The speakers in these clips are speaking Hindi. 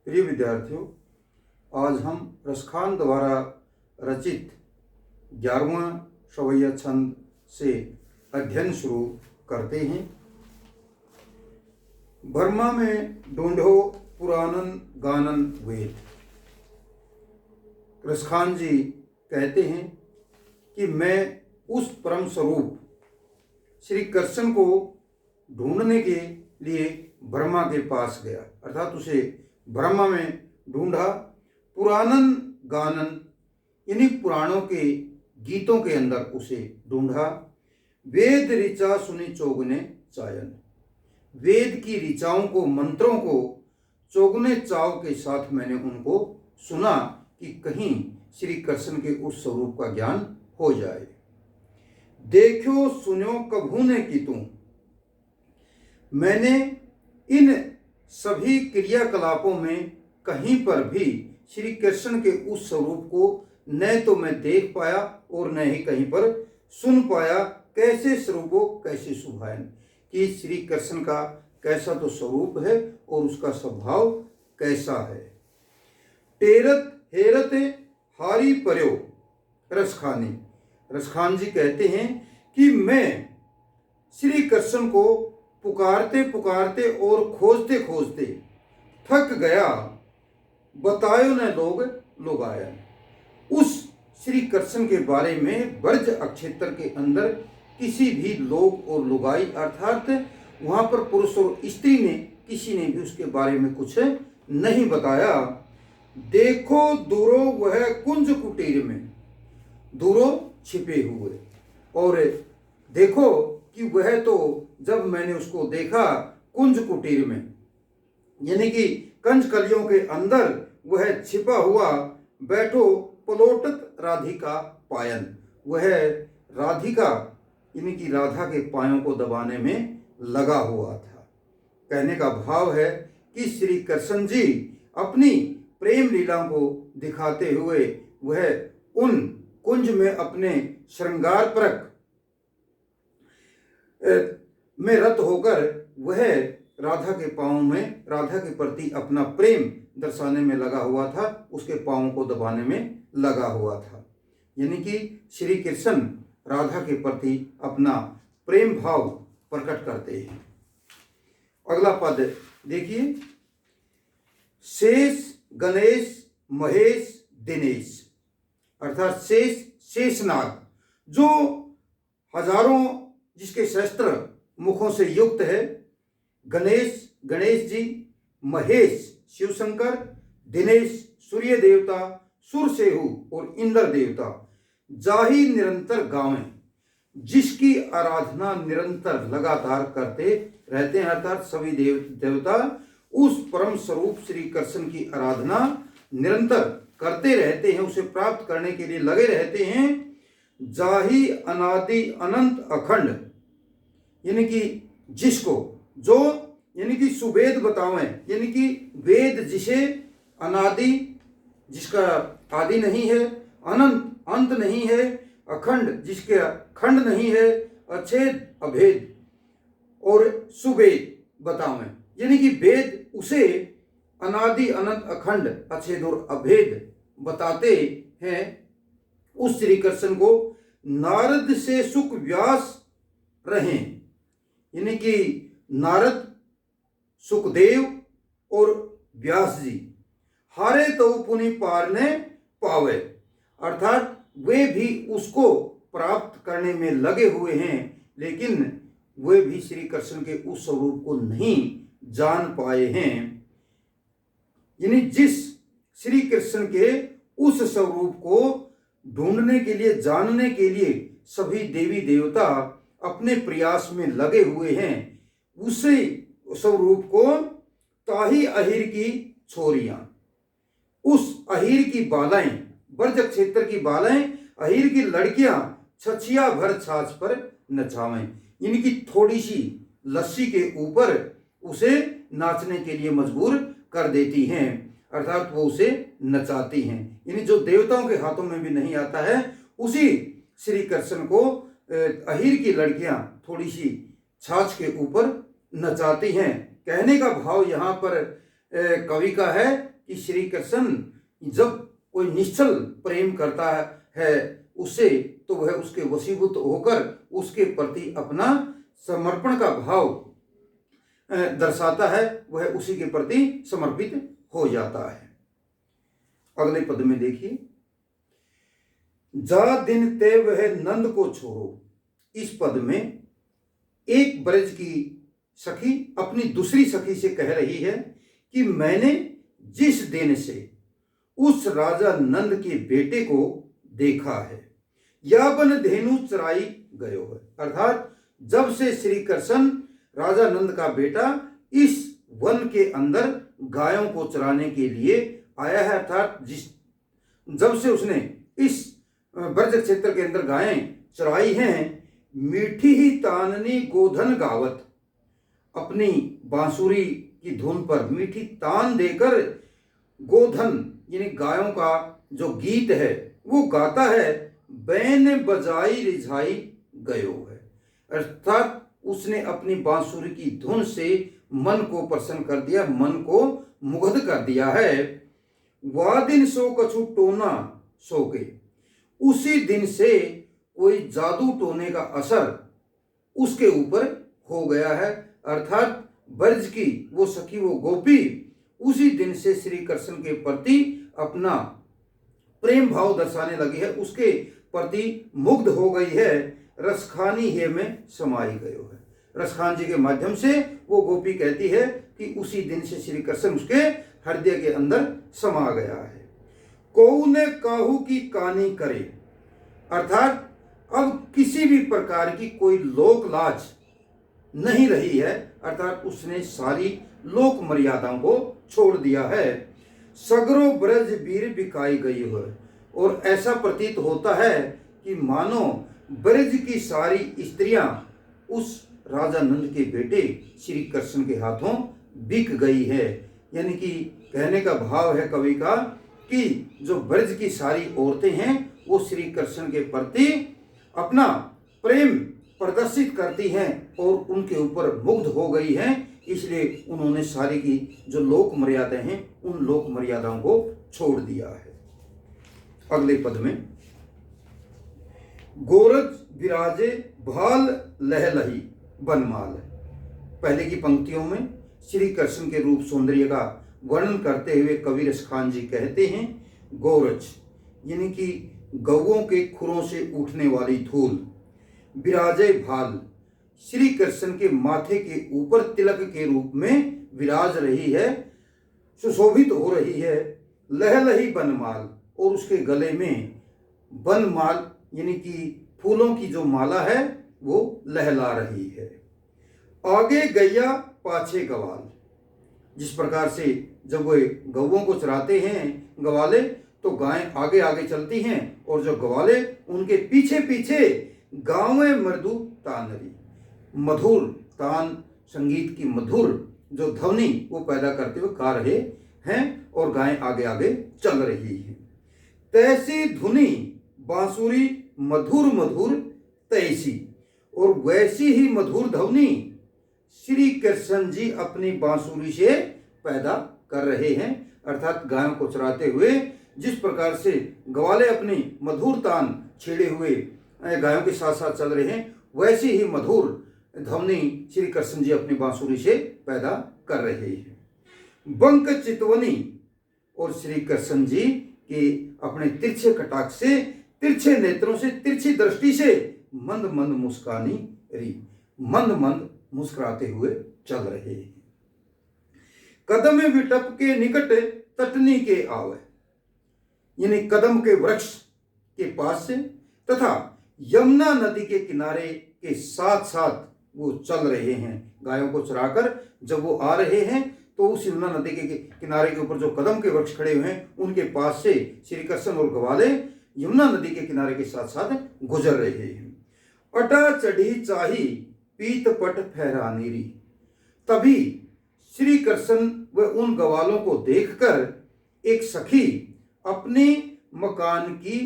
प्रिय विद्यार्थियों, आज हम रसखान द्वारा रचित 11वां सवैया छंद से अध्ययन शुरू करते हैं। बर्मा में ढूंढो पुराणन गानन वेद। रसखान जी कहते हैं कि मैं उस परम स्वरूप श्री कृष्ण को ढूंढने के लिए ब्रह्मा के पास गया, अर्थात उसे ब्रह्मा में ढूंढा। पुराणन गानन यानी पुराणों के गीतों के अंदर उसे ढूंढा। वेद ऋचा सुनी चोगने चायन, वेद की ऋचाओं को, मंत्रों को चोगने चाव के साथ मैंने उनको सुना कि कहीं श्री कृष्ण के उस स्वरूप का ज्ञान हो जाए। देखो सुनो कभू ने की तू, मैंने इन सभी क्रियाकलापों में कहीं पर भी श्री कृष्ण के उस स्वरूप को न तो मैं देख पाया और न ही कहीं पर सुन पाया। कैसे स्वरूपो कैसे सुभायन, कि श्री कृष्ण का कैसा तो स्वरूप है और उसका स्वभाव कैसा है। टेरत हेरत हारी पर्यो रसखानी, रसखान जी कहते हैं कि मैं श्री कृष्ण को पुकारते पुकारते और खोजते खोजते थक गया। बतायो न लोग आया, उस श्री कृष्ण के बारे में ब्रज अक्षेत्र के अंदर किसी भी लोग और लुगाई, अर्थात वहां पर पुरुष और स्त्री ने किसी ने भी उसके बारे में कुछ नहीं बताया। देखो दूरो वह कुंज कुटीर में, दूरो छिपे हुए, और देखो कि वह तो जब मैंने उसको देखा कुंज कुटीर में, यानी कि कंज कलियों के अंदर वह छिपा हुआ बैठो पलोटत राधिका पायन, वह राधिका यानी कि राधा के पायों को दबाने में लगा हुआ था। कहने का भाव है कि श्री कृष्ण जी अपनी प्रेम लीला को दिखाते हुए वह उन कुंज में अपने श्रृंगार परक में रत होकर वह राधा के पांवों में, राधा के प्रति अपना प्रेम दर्शाने में लगा हुआ था, उसके पांवों को दबाने में लगा हुआ था। यानी कि श्री कृष्ण राधा के प्रति अपना प्रेम भाव प्रकट करते हैं। अगला पद देखिए, शेष गणेश महेश दिनेश, अर्थात शेष शेषनाग जो हजारों जिसके शस्त्र मुखों से युक्त है, गणेश गणेश जी, महेश शिव शंकर, दिनेश सूर्य देवता, सुरसेहु और इंद्र देवता, जाहि निरंतर गावें, जिसकी आराधना निरंतर लगातार करते रहते हैं, अर्थात सभी देवता उस परम स्वरूप श्री कृष्ण की आराधना निरंतर करते रहते हैं, उसे प्राप्त करने के लिए लगे रहते हैं। जाहि अनादि अनंत अखंड, यानी कि जिसको, जो यानी कि सुवेद बतावें, यानी कि वेद जिसे अनादि, जिसका आदि नहीं है, अनंत अंत नहीं है, अखंड जिसके खंड नहीं है, अछेद अभेद और सुवेद बतावें, यानी कि वेद उसे अनादि अनंत अखंड अछेद और अभेद बताते हैं। उस श्री कृष्ण को नारद से सुख व्यास रहे, यानी कि नारद, सुखदेव और व्यास जी हारे तो पुनि पारने पावे, अर्थात वे भी उसको प्राप्त करने में लगे हुए हैं, लेकिन वे भी श्री कृष्ण के उस स्वरूप को नहीं जान पाए हैं। यानी जिस श्री कृष्ण के उस स्वरूप को ढूंढने के लिए, जानने के लिए सभी देवी देवता अपने प्रयास में लगे हुए हैं, उसी स्वरूप को ताही अहिर की छोरियां, उस अहिर की बालाएं, ब्रज क्षेत्र की बालाएं, अहिर की लड़कियां छछिया भर छाछ पर नचावें, यानी कि थोड़ी सी लस्सी के ऊपर उसे नाचने के लिए मजबूर कर देती हैं, अर्थात वो उसे नचाती हैं। यानी जो देवताओं के हाथों में भी नहीं आता है, उसी श्री कृष्ण को अहिर की लड़कियां थोड़ी सी छाछ के ऊपर नचाती हैं। कहने का भाव यहाँ पर कवि का है कि श्री कृष्ण जब कोई निश्चल प्रेम करता है उससे, तो वह उसके वशीभूत होकर उसके प्रति अपना समर्पण का भाव दर्शाता है, वह उसी के प्रति समर्पित हो जाता है। अगले पद में देखिए, जा दिन ते वह नंद को छोड़ो। इस पद में एक ब्रज की सखी अपनी दूसरी सखी से कह रही है कि मैंने जिस दिन से उस राजा नंद के बेटे को देखा है, या बन धेनु चराई गयो है। अर्थात जब से श्री कृष्ण राजा नंद का बेटा इस वन के अंदर गायों को चराने के लिए आया है, अर्थात जब से उसने इस ब्रज क्षेत्र के अंदर गायें चराई हैं, मीठी ही ताननी गोधन गावत, अपनी बांसुरी की धुन पर मीठी तान देकर गोधन यानी गायों का जो गीत है वो गाता है। बैन बजाई रिझाई गयो है, अर्थात उसने अपनी बांसुरी की धुन से मन को प्रसन्न कर दिया, मन को मुग्ध कर दिया है। वादिन सो कछु टोना सोके, उसी दिन से कोई जादू टोने का असर उसके ऊपर हो गया है, अर्थात ब्रज की वो सखी वो गोपी उसी दिन से श्री कृष्ण के प्रति अपना प्रेम भाव दर्शाने लगी है, उसके प्रति मुग्ध हो गई है। रसखानी है में समाई गयो है, रसखान जी के माध्यम से वो गोपी कहती है कि उसी दिन से श्री कृष्ण उसके हृदय के अंदर समा गया है। कौ ने काहू की कानी करे, अर्थात अब किसी भी प्रकार की कोई लोक लाज नहीं रही है, अर्थात उसने सारी लोक मर्यादाओं को छोड़ दिया है। सगरो ब्रज वीर बिकाई गई है, और ऐसा प्रतीत होता है कि मानो ब्रज की सारी स्त्रियां उस राजा नंद के बेटे श्री कृष्ण के हाथों बिक गई है। यानी कि कहने का भाव है कवि का कि जो ब्रज की सारी औरतें हैं वो श्री कृष्ण के प्रति अपना प्रेम प्रदर्शित करती हैं और उनके ऊपर मुग्ध हो गई हैं, इसलिए उन्होंने सारी की जो लोक मर्यादाएं हैं उन लोक मर्यादाओं को छोड़ दिया है। अगले पद में, गोरज विराजे भाल लहलही बनमाल। पहले की पंक्तियों में श्री कृष्ण के रूप सौंदर्य का वर्णन करते हुए कवि रसखान जी कहते हैं, गोरज यानी कि गौओं के खुरों से उठने वाली धूल, विराजे भाल श्री कृष्ण के माथे के ऊपर तिलक के रूप में विराज रही है, सुशोभित हो रही है। लहलही बनमाल, और उसके गले में बनमाल यानी कि फूलों की जो माला है वो लहला रही है। आगे गैया पाछे गवाल, जिस प्रकार से जब वे गौओं को चराते हैं गवाले, तो गायें आगे आगे चलती हैं और जो गवाले उनके पीछे पीछे गावें मृदु तानरी, मधुर तान संगीत की मधुर जो ध्वनि वो पैदा करते हुए गा रहे हैं और गायें आगे आगे चल रही हैं। तैसी धुनी बांसुरी मधुर मधुर तैसी, और वैसी ही मधुर ध्वनि श्री कृष्ण जी अपनी बांसुरी से पैदा कर रहे हैं, अर्थात गायों को चराते हुए जिस प्रकार से ग्वाले अपनी मधुर तान छेड़े हुए गायों के साथ साथ चल रहे हैं, वैसी ही मधुर ध्वनि श्री कृष्ण जी अपनी बांसुरी से पैदा कर रहे हैं। बंक चितवनी, और श्री कृष्ण जी के अपने तिरछे कटाक्ष से, तिरछे नेत्रों से, तिरछी दृष्टि से मंद मंद मुस्कानी री, मंद मंद मुस्कुराते हुए चल रहे हैं। कदम विटप के निकट तटनी के आवे, यानी कदम के वृक्ष के पास से तथा यमुना नदी के किनारे के साथ साथ वो चल रहे हैं। गायों को चराकर जब वो आ रहे हैं तो उस यमुना नदी के किनारे के ऊपर जो कदम के वृक्ष खड़े हुए हैं उनके पास से श्री कृष्ण और ग्वाले यमुना नदी के किनारे के साथ साथ गुजर रहे हैं। अटा चढ़ी चाही पीत पट फहरानी री, तभी श्री कृष्ण व उन ग्वालों को देखकर एक सखी अपने मकान की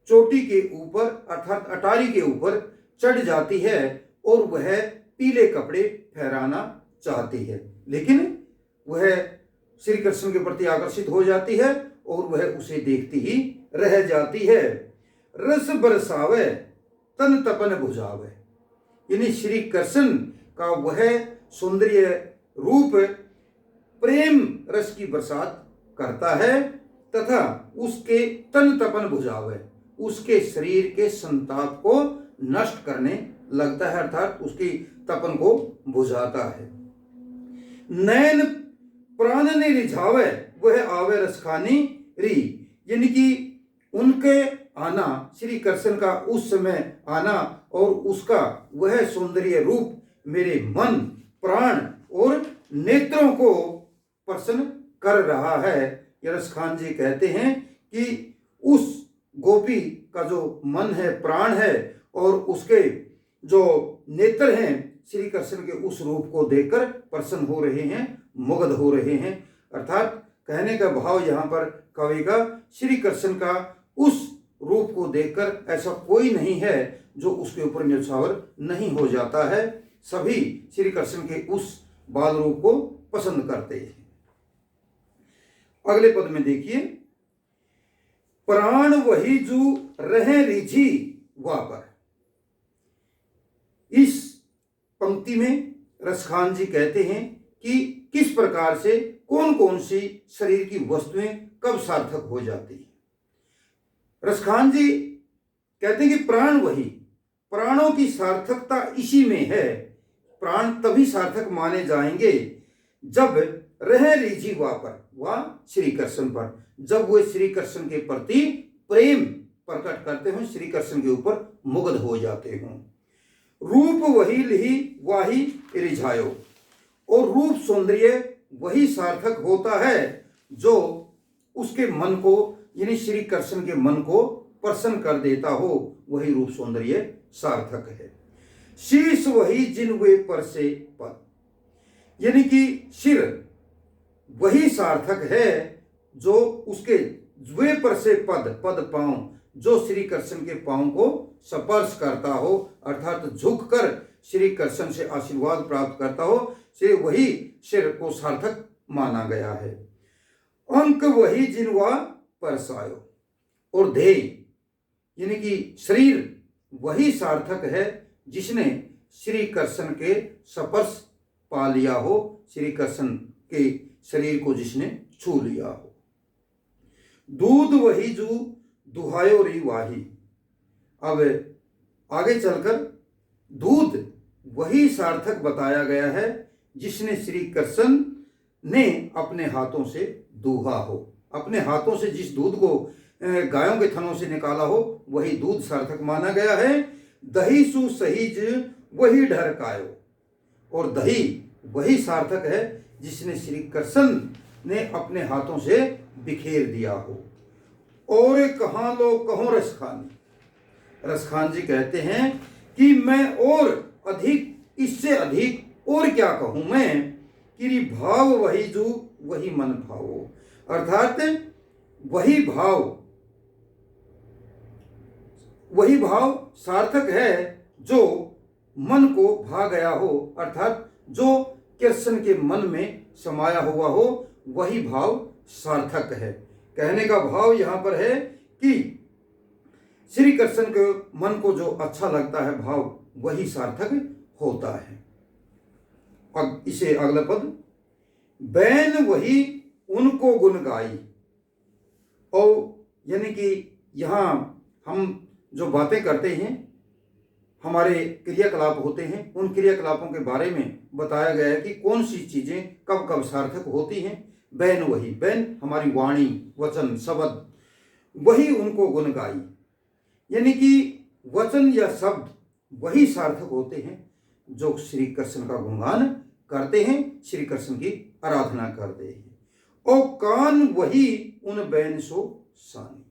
चोटी के ऊपर अर्थात अटारी के ऊपर चढ़ जाती है और वह पीले कपड़े फहराना चाहती है, लेकिन वह श्री कृष्ण के प्रति आकर्षित हो जाती है और वह उसे देखती ही रह जाती है। रस बरसावे तन तपन बुझावे, यानी श्री कृष्ण का वह सौंदर्य रूप प्रेम रस की बरसात करता है तथा उसके तन तपन बुझावे, उसके शरीर के संताप को नष्ट करने लगता है, अर्थात उसकी तपन को बुझाता है। नैन प्राण ने रिझावे वह आवे रसखानी री, यानी कि उनके आना, श्री कृष्ण का उस समय आना और उसका वह सौंदर्य रूप मेरे मन, प्राण और नेत्रों को प्रसन्न कर रहा है। यरस खान जी कहते हैं कि उस गोपी का जो मन है, प्राण है और उसके जो नेत्र हैं श्री कृष्ण के उस रूप को देखकर प्रसन्न हो रहे हैं, मुग्ध हो रहे हैं। अर्थात कहने का भाव यहाँ पर कवि का, श्री कृष्ण का उस रूप को देखकर ऐसा कोई नहीं है जो उसके ऊपर न्यौछावर नहीं हो जाता है। सभी श्री कृष्ण के उस बाल रूप को पसंद करते हैं। अगले पद में देखिए, प्राण वही जू रहे रिझी वापर। इस पंक्ति में रसखान जी कहते हैं कि किस प्रकार से कौन कौन सी शरीर की वस्तुएं कब सार्थक हो जाती है। रसखान जी कहते हैं कि प्राण वही, प्राणों की सार्थकता इसी में है। प्राण तभी सार्थक माने जाएंगे जब रह रीझी वापर, वह श्री कृष्ण पर, जब वे श्री कृष्ण के प्रति प्रेम प्रकट करते हो, श्री कृष्ण के ऊपर मुग्ध हो जाते हों। रूप वही लिही वाही रिझायो, और रूप सौंदर्य वही सार्थक होता है जो उसके मन को, यानी श्री कृष्ण के मन को प्रसन्न कर देता हो, वही रूप सौंदर्य सार्थक है। शीश वही जिन वे पर से पद, यानी कि सिर वही सार्थक है जो उसके वे पर से पद, पद पांव, जो श्री कृष्ण के पांव को स्पर्श करता हो, अर्थात झुककर श्री कृष्ण से आशीर्वाद प्राप्त करता हो, से वही सिर को सार्थक माना गया है। अंक वही जिनवा परसायो, और ध्येय यानी कि शरीर वही सार्थक है जिसने श्री कृष्ण के स्पर्श पा लिया हो, श्री कृष्ण के शरीर को जिसने छू लिया हो। दूध वही जो दुहायो री वाही, अब आगे चलकर दूध वही सार्थक बताया गया है जिसने श्री कृष्ण ने अपने हाथों से दूहा हो, अपने हाथों से जिस दूध को गायों के थनों से निकाला हो, वही दूध सार्थक माना गया है। दही सु सहीज वही ढरकायो, और दही वही सार्थक है जिसने श्री कृष्ण ने अपने हाथों से बिखेर दिया हो। और कहाँ लो कहो रसखानी, रसखान जी कहते हैं कि मैं और अधिक, इससे अधिक और क्या कहूं मैं, कि भाव वही जो वही मन भावो, अर्थात वही भाव सार्थक है जो मन को भा गया हो, अर्थात जो कृष्ण के मन में समाया हुआ हो, वही भाव सार्थक है। कहने का भाव यहां पर है कि श्री कृष्ण के मन को जो अच्छा लगता है भाव, वही सार्थक होता है। अब इसे अगला पद, बैन वही उनको गुण गाई, और यानी कि यहां हम जो बातें करते हैं, हमारे क्रियाकलाप होते हैं, उन क्रियाकलापों के बारे में बताया गया है कि कौन सी चीजें कब कब सार्थक होती हैं। बैन वही, बैन हमारी वाणी, वचन, शब्द, वही उनको गुण गाई, यानी कि वचन या शब्द वही सार्थक होते हैं जो श्री कृष्ण का गुणगान करते हैं, श्री कृष्ण की आराधना करते हैं। और कान वही उन बैन सो सानी,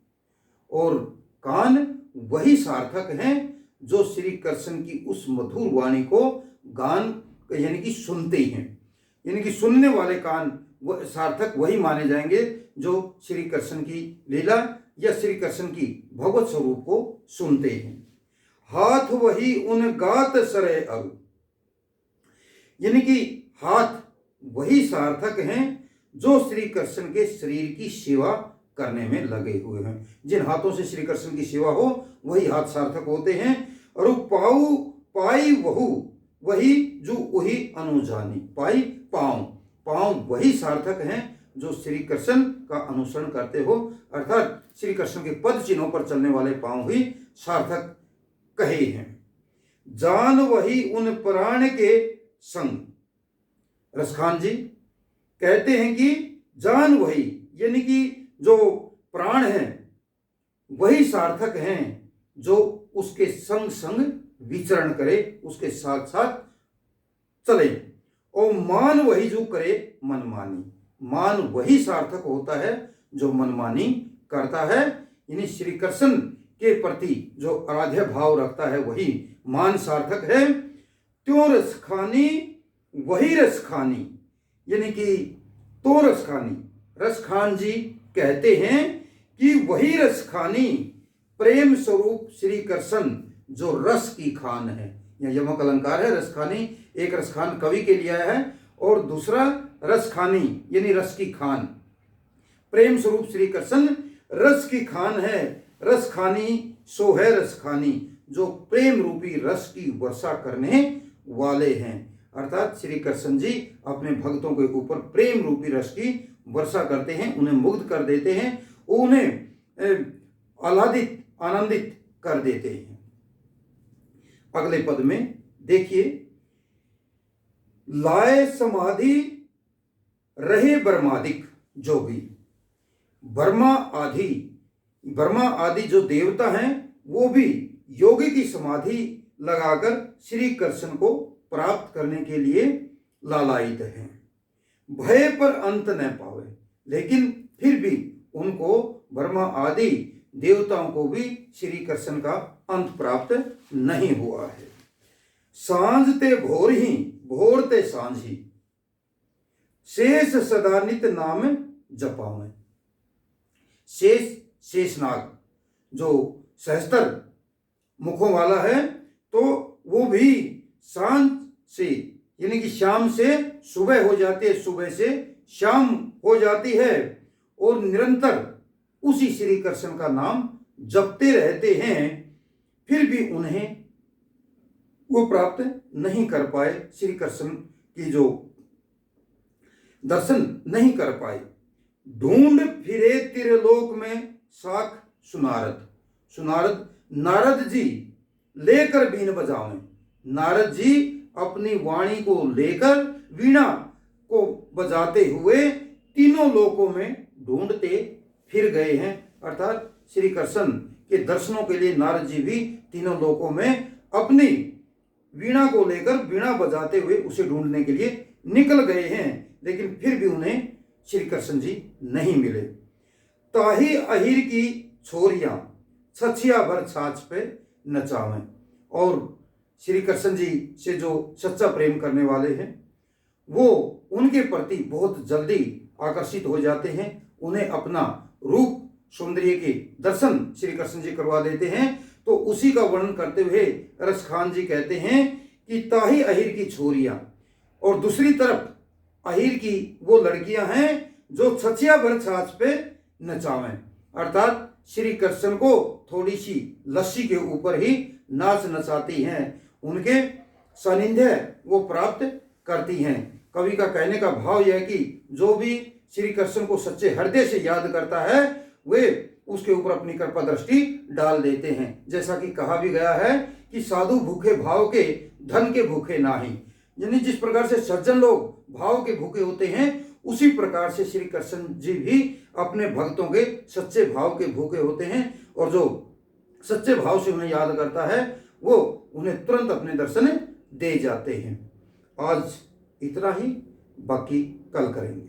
और कान वही सार्थक हैं जो श्री कृष्ण की उस मधुर वाणी को गान यानी कि सुनते हैं, यानी कि सुनने वाले कान वह सार्थक वही माने जाएंगे जो श्री कृष्ण की लीला या श्री कृष्ण की भगवत स्वरूप को सुनते हैं। हाथ वही उन गात सरे अरु, यानी कि हाथ वही सार्थक हैं जो श्री कृष्ण के शरीर की सेवा करने में लगे हुए हैं। जिन हाथों से श्री कृष्ण की सेवा हो वही हाथ सार्थक होते हैं। और पाऊ पाई वहु वही जो वही अनुजानी, पाई पाँव, पाँव वही सार्थक हैं जो श्री कृष्ण का अनुसरण करते हो, अर्थात श्री कृष्ण के पद चिन्हों पर चलने वाले पाँव ही सार्थक कहे हैं। जान वही उन प्राण के संग, रसखान जी कहते हैं कि जान वही यानी कि जो प्राण हैं वही सार्थक हैं जो उसके संग संग विचरण करे, उसके साथ साथ चले। और मान वही जो करे मनमानी, मान वही सार्थक होता है जो मनमानी करता है। यानी श्री कृष्ण के प्रति जो आराध्य भाव रखता है वही मान सार्थक है। त्यों रसखानी वही रसखानी, यानी कि तो रसखानी, रसखान जी कहते हैं कि वही रसखानी प्रेम स्वरूप श्री कृष्ण जो रस की खान है। यह यमक अलंकार है। रसखानी एक रसखान कवि के लिए है और दूसरा रसखानी यानी रस की खान। प्रेम स्वरूप श्री कृष्ण रस की खान है। रसखानी सो है रसखानी जो प्रेम रूपी रस की वर्षा करने वाले हैं, अर्थात श्री कृष्ण जी अपने भक्तों के ऊपर प्रेम रूपी रस की वर्षा करते हैं, उन्हें मुग्ध कर देते हैं, उन्हें आह्लादित आनंदित कर देते हैं। अगले पद में देखिए, लाए समाधि रहे ब्रह्मादिक जोगी। ब्रह्मा आदि जो देवता हैं वो भी योगी की समाधि लगाकर श्री कृष्ण को प्राप्त करने के लिए लालायित हैं। भय पर अंत न पावे, लेकिन फिर भी उनको ब्रह्मा आदि देवताओं को भी श्री कृष्ण का अंत प्राप्त नहीं हुआ है। सांझ ते भोर ही भोर ते सांझी शेष सदा नित नाम जपावे। शेषनाग जो सहस्त्र मुखों वाला है तो वो भी सांझ से यानी कि शाम से सुबह हो जाती है, सुबह से शाम हो जाती है और निरंतर उसी श्री कृष्ण का नाम जपते रहते हैं, फिर भी उन्हें वो प्राप्त नहीं कर पाए, श्री कृष्ण की जो दर्शन नहीं कर पाए। ढूंढ फिरे त्रिलोक में साख सुनारद नारद जी लेकर बीन बजावें। नारद जी अपनी वाणी को लेकर वीणा को बजाते हुए तीनों लोकों में ढूंढते फिर गए हैं, अर्थात श्री कृष्ण के दर्शनों के लिए नारद जी भी तीनों लोकों में अपनी वीणा को लेकर वीणा बजाते हुए उसे ढूंढने के लिए निकल गए हैं, लेकिन फिर भी उन्हें श्री कृष्ण जी नहीं मिले। ताही अहिर की छोरियां छछिया भर छाछ पे नचावें। और श्री कृष्ण जी से जो सच्चा प्रेम करने वाले हैं वो उनके प्रति बहुत जल्दी आकर्षित हो जाते हैं, उन्हें अपना रूप सौंदर्य के दर्शन श्री कृष्ण जी करवा देते हैं। तो उसी का वर्णन करते हुए रसखान जी कहते हैं कि ताही अहिर की छोरियां, और दूसरी तरफ अहिर की वो लड़कियां हैं जो छछिया भर छाछ पे नचावें, अर्थात श्री कृष्ण को थोड़ी सी लस्सी के ऊपर ही नाच नचाती हैं, उनके सानिध्य वो प्राप्त करती हैं। कवि का कहने का भाव यह है कि जो भी श्री कृष्ण को सच्चे हृदय से याद करता है वे उसके ऊपर अपनी कृपा दृष्टि डाल देते हैं। जैसा कि कहा भी गया है कि साधु भूखे भाव के धन के भूखे नाही, यानी जिस प्रकार से सज्जन लोग भाव के भूखे होते हैं उसी प्रकार से श्री कृष्ण जी भी अपने भक्तों के सच्चे भाव के भूखे होते हैं, और जो सच्चे भाव से उन्हें याद करता है वो उन्हें तुरंत अपने दर्शन दे जाते हैं। आज इतना ही, बाकी कल करेंगे।